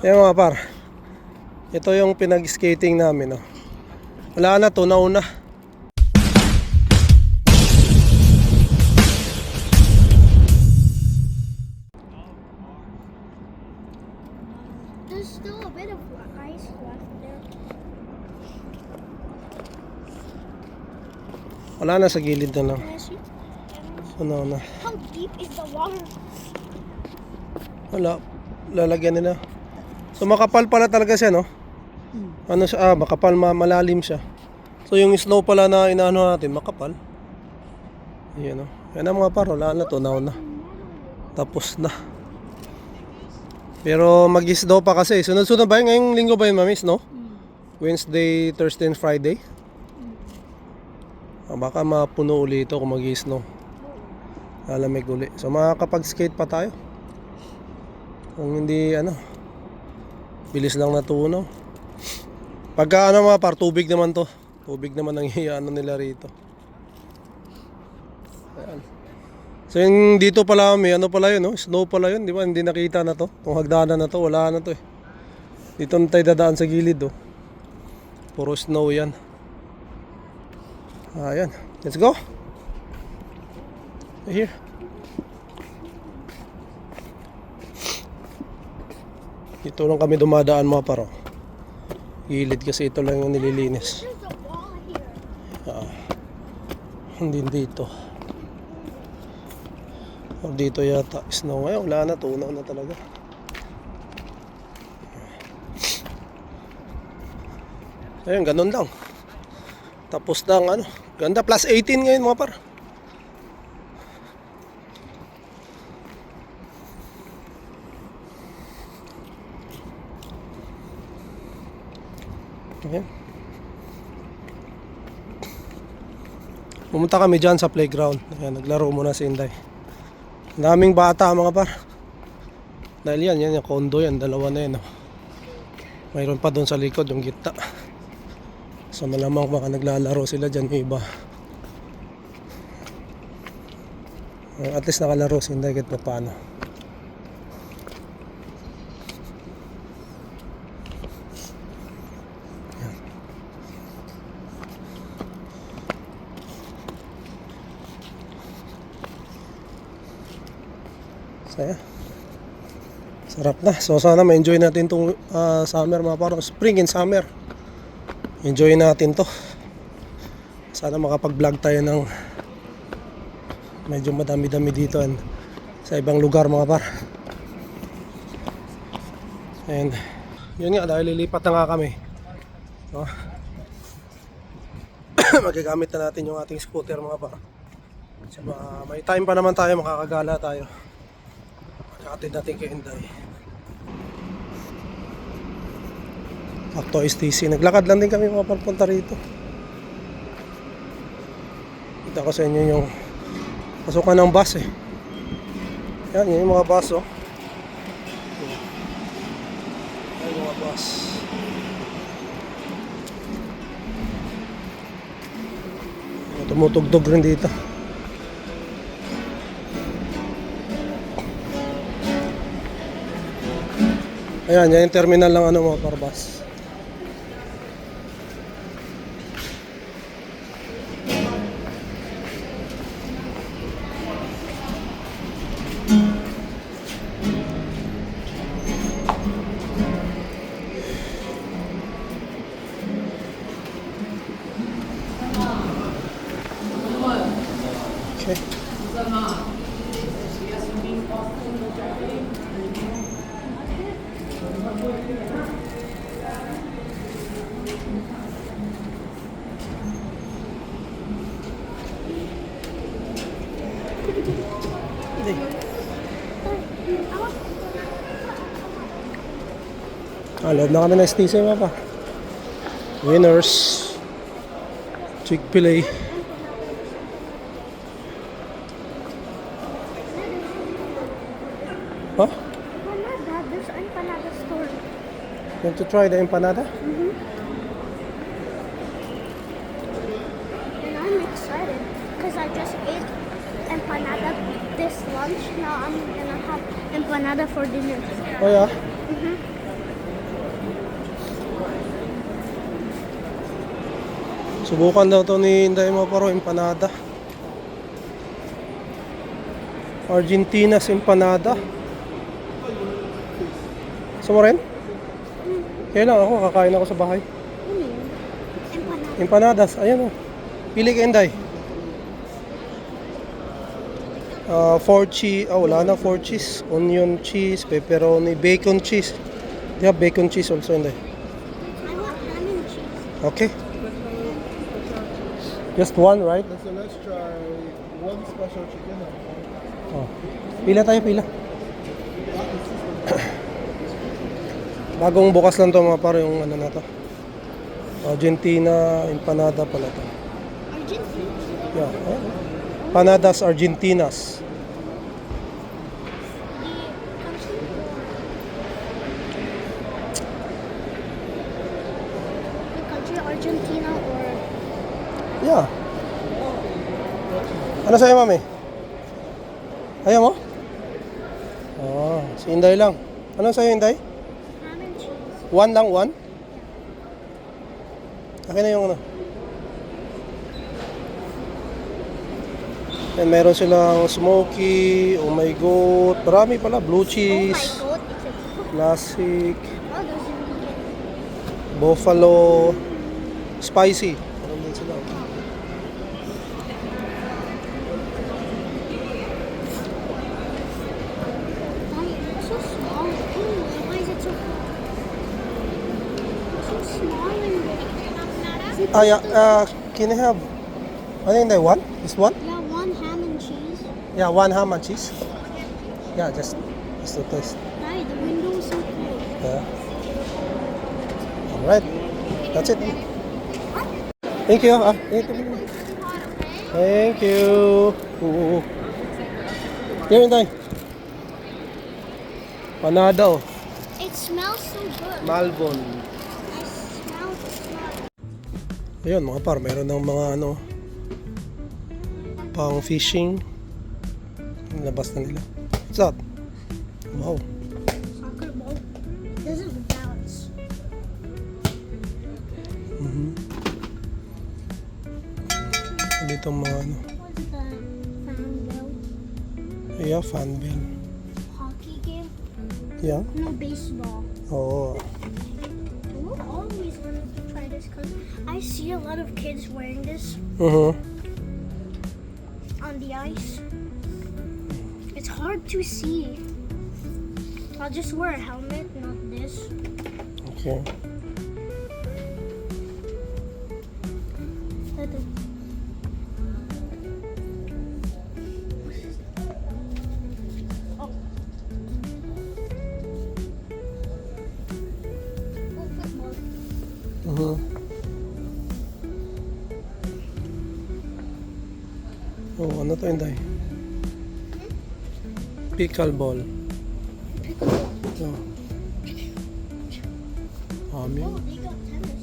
Ayan mga par, ito yung pinag-skating namin, oh. Wala na to, nauna. There's still a bit of ice left there. Wala na, sa gilid na lang. Can I see? So, nauna. How deep is the water? Wala, lalagyan nila. So makapal pala talaga siya, no? Ano siya, makapal, malalim siya. So yung snow pala na inaano natin, makapal. Ayan, no? Yan ang mga par, wala na to, nauna. Tapos na. Pero mag-snow pa kasi. Sunod-sunod ba yun? Ngayong linggo ba yun, mami? Snow? Wednesday, Thursday, and Friday? Baka mapuno uli ito kung mag-snow. Lalamig uli. So makakapag-skate pa tayo. Kung hindi, bilis lang natunaw. Pagka mga par, tubig naman to. Tubig naman ang ano nila rito. Ayan. So yung dito pala may pala yun, no? Snow pala yun, di ba? Hindi nakita na to. Kung hagdanan na to, wala na to eh. Dito na tayo dadaan sa gilid, oh. Puro snow yan. Ayan, let's go. Here. Dito lang kami dumadaan mga paro. Gilid kasi ito lang yung nililinis. There's a wall here. Hindi dito. Dito yata snow. Ay, wala na, tunaw na talaga. Ayun, ganun lang. Tapos na ang ganda, plus 18 ngayon mga par. Ayan. Pumunta kami dyan sa playground. Ayan, naglaro muna si Inday. Daming bata mga par. Dahil yan yung condo yan, dalawa na yan, oh. Mayroon pa doon sa likod yung gitna. So malamang baka naglalaro sila dyan yung iba. At least nakalaro si Inday kahit pa paano. Saya. Sarap na. So sana ma-enjoy natin itong summer mga parang spring and summer. Enjoy natin to. Sana makapag-vlog tayo ng medyo madami-dami dito sa ibang lugar mga par. And yun nga, dahil lilipat na nga kami, no? Magagamit na natin yung ating scooter mga par. So, may time pa naman tayo, makakagala tayo. Atid natin kay Inday. Sakto STC. Naglakad lang din kami mga papunta rito. Kita ko sa inyo yung pasukan ng bus eh. Yan, yun yung mga bus oh. Yan yung mga bus. Tumutugtog rin dito. Ayan, yan yung terminal ng mga parbas. Okay. Loob na kami ng STC mga pa. Winners, Chick-fil-A. Huh? Empanada. There's an empanada store. You want to try the empanada? And I'm excited because I just ate empanada this lunch. Now I'm gonna have empanada for dinner. Oh yeah? Subukan daw to ni Inday mo paro, empanada. Argentina's empanada. Gusto mo rin? Kaya lang ako, kakain ako sa bahay. Ano yun? Empanada. Empanadas, ayan o. Pili ka, Inday. 4 cheese, wala na 4 cheese. Onion cheese, pepperoni, bacon cheese. Yeah, bacon cheese also, Inday. I want ham and cheese. Okay. Just one, right? So let's try one special chicken. Oh. Pila tayo, pila. Bagong bukas lang to mga pare, yung ano na to. Argentina empanada pala to. Argentina. Yeah. Empanadas Argentinas. The country Argentina or Yeah. Ano sa'yo, mami? Ayaw mo? Si Inday lang. Ano sa'yo, Inday? ham and cheese. One lang, one? Akin na yung ano. And meron silang smoky, oh my god, marami pala, blue Oh my cheese, god, it's a classic, oh, there's a vegan. buffalo, spicy. Meron din sila. Daddy, it's so small. Ooh, why is it so small and big? Can I have, ano yung Inday, one? Just one? Yeah, one ham and cheese. Yeah, one ham and cheese. Yeah, just to taste. Daddy, the window is so cool. Yeah. Alright. That's it. Thank you. Thank you. Ooh. Here, Inday. Panada, oh. It smells so good. Malbon. I smell the smell. Ayun, mga par, meron ng mga ano, pang fishing. Labas na nila. What's that? Wow. Soccer ball. This is balance. Dito mga ano. What's the fan bell? Yeah, fan bill. Hockey game? Yeah. No, baseball. Oo. We'll always wanted to try this because I see a lot of kids wearing this on the ice. It's hard to see. I'll just wear a helmet, not this. Okay. Oh. Oh, football. Oh, ano to, Inday? Pickleball. Pickleball. Oh. Amin. Oh, they got tennis.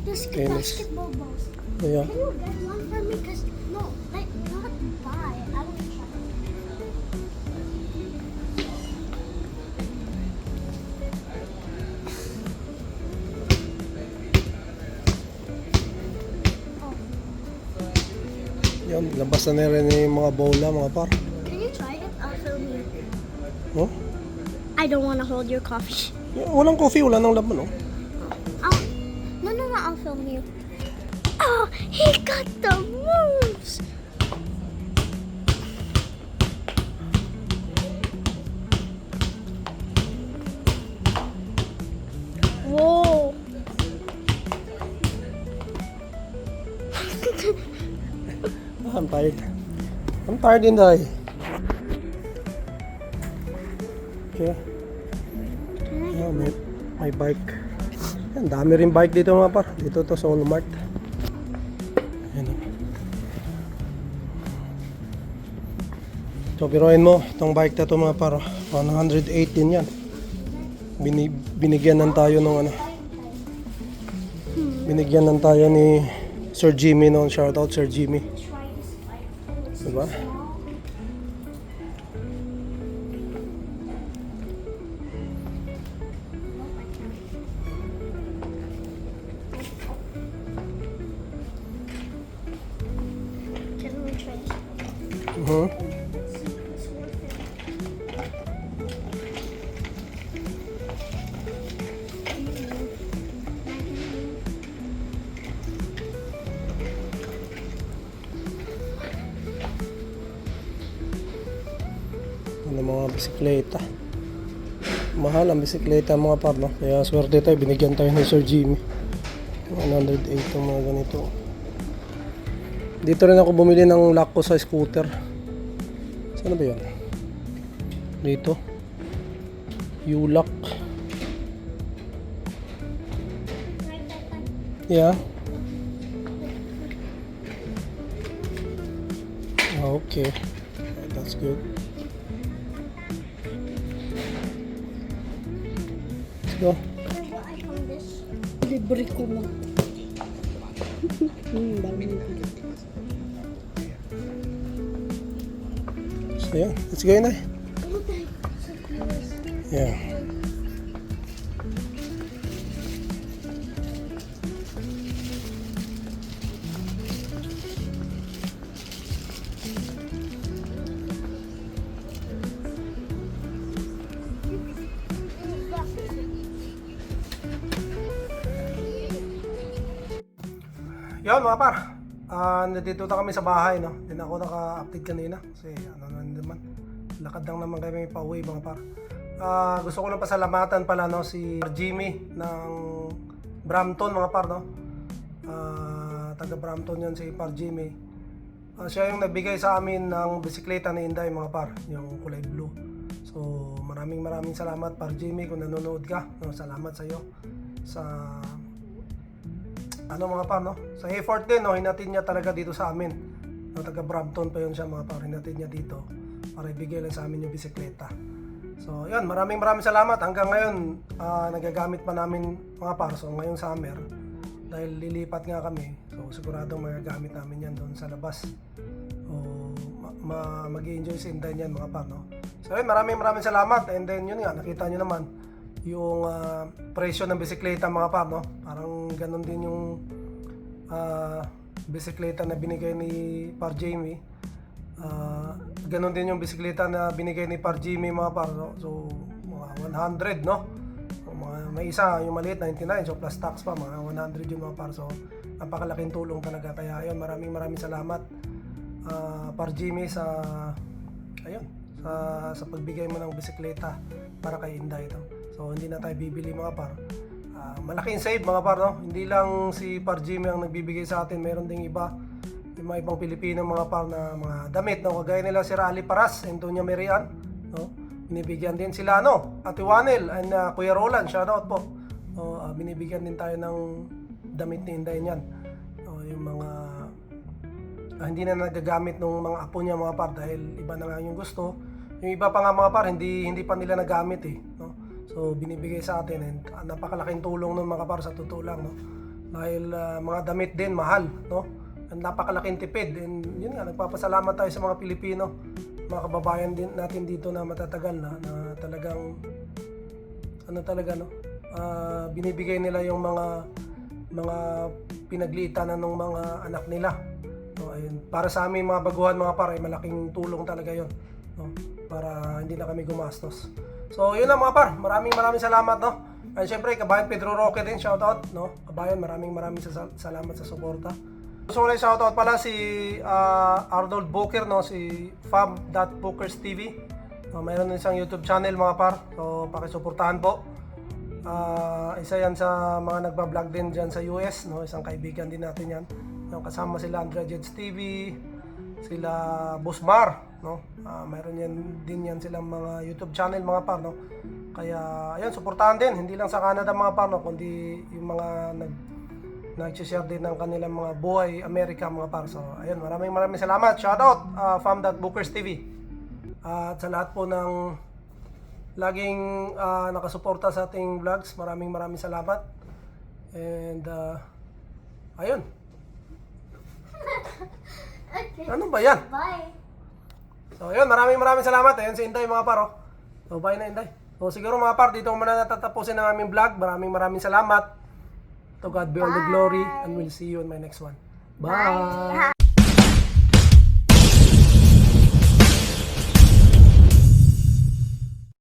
There's Tennis. basketball balls. Yeah. Can you get one for me? Cause no, like not buy. I want to try. Yan, labas na rin yung mga bola, mga par. Can you try it? I'll film you. Oh? I don't want to hold your coffee. Walang coffee, wala nang laman, oh. No, I'll film you. Oh, he got the moves. Whoa. I'm tired. I'm tired, Inday. Okay. Yeah, may bike. Yan, dami rin bike dito mga par. Dito to sa Walmart. Ayan. So, piruin mo, itong bike na to mga par. 118 yan. Binigyan ng tayo ng ano. Binigyan ng tayo ni Sir Jimmy noon. Shoutout Sir Jimmy. Diba? Mhm. Let's see if it's worth it. Ano mga bisikleta. Mahal ang bisikleta mga par, no? Kaya swerte tayo, binigyan tayo ni Sir Jimmy. 108 ang mga ganito. Dito rin ako bumili ng lock ko sa scooter. Saan ba yan? Dito. U-lock. Yeah. Okay. That's good. Let's go. I found this. Libre ko na. Dami. So yeah, let's go in. Yeah. Yun mga par, nandito na kami sa bahay, no? Hindi na ako naka-update kanina kasi ano naman, lakad lang naman kami pa-uwi mga par. Gusto ko lang pasalamatan pala, no, si Jimmy ng Brampton mga par, no? Taga Brampton yan si Par Jimmy. Siya yung nagbigay sa amin ng bisikleta ni Inday mga par, yung kulay blue. So maraming salamat Par Jimmy kung nanonood ka, no? Salamat sa iyo sa ano mga par, no? Sa effort din, no, hinatid niya talaga dito sa amin. No, taga Brampton pa yun siya mga par, hinatid niya dito para ibigay lang sa amin yung bisikleta. So, yun, maraming salamat. Hanggang ngayon, nagagamit pa namin mga par. So, ngayong summer, dahil lilipat nga kami, so siguradong magagamit namin yan doon sa labas. So, mag-i-enjoy si Inday niyan mga par, no? So, yun, maraming salamat. And then, yun nga, nakita nyo naman yung presyo ng bisikleta mga par, no? Parang ganun din yung bisikleta na binigay ni Par Jamie. Ganun din yung bisikleta na binigay ni Par Jimmy mga par, no? So mga 100, no? So, may isa yung maliit 99, so plus tax pa mga 100 yung mga par. So napakalaking tulong talaga. Kaya ayun, maraming salamat Par Jimmy sa ayun, sa pagbigay mo ng bisikleta para kay Inday ito. So hindi na tayo bibili mga par. Malaking save mga par, no? Hindi lang si Par Jimmy ang nagbibigay sa atin, meron ding iba, yung mga ibang Pilipino mga par na mga damit, no? Kagaya nila si Rally Paras, Antonia Merian, no? Binibigyan din sila, no? Ate Wanel and Kuya Roland, shoutout po. Binibigyan din tayo ng damit ni Inday niyan. Yung mga hindi na nagagamit ng mga apo niya mga par dahil iba na nga yung gusto. Yung iba pa nga mga par, hindi pa nila nagamit eh, no? So binibigay sa atin, and napakalaking tulong nun mga par, sa totoo lang, no? Dahil mga damit din mahal, no? And napakalaking tipid, and yun nga, nagpapasalamat tayo sa mga Pilipino, mga kababayan din natin dito na matatagal na talagang ano talaga, no? Binibigay nila yung mga pinaglitan na ng mga anak nila, no? Ayun, para sa amin mga baguhan mga par, ay malaking tulong talaga yon, no? Para hindi na kami gumastos. So yun lang mga par, maraming salamat, no? And syempre kabayan Pedro Roque din, shoutout, no? Kabayan, maraming salamat sa suporta. Gusto ko lang shoutout pala si Arnold Booker, no? Si fam.bookers TV. Mayroon din isang YouTube channel mga par, so pakisuportahan po. Isa yan sa mga nagbablog din dyan sa US, no? Isang kaibigan din natin yan. Yung kasama sila Andrea Jeds TV, sila Boss Mar, no? Mayroon yan din yan silang mga YouTube channel mga par, no? Kaya ayun, suportahan din, hindi lang sa Canada mga par, no? Kundi yung mga nag-share din ng kanilang mga buhay Amerika mga par. So ayun, maraming salamat. Shoutout fam.bookers TV. At sa lahat po ng laging nakasuporta sa ating vlogs, maraming salamat. And ayun. Okay. Ano ba yan? Bye. So yun, maraming salamat. Ayan si Inday mga par, oh. So bye na Inday. So siguro mga par, dito ko muna natatapusin ang aming vlog. Maraming salamat. To God be all the glory, and we'll see you in my next one. Bye!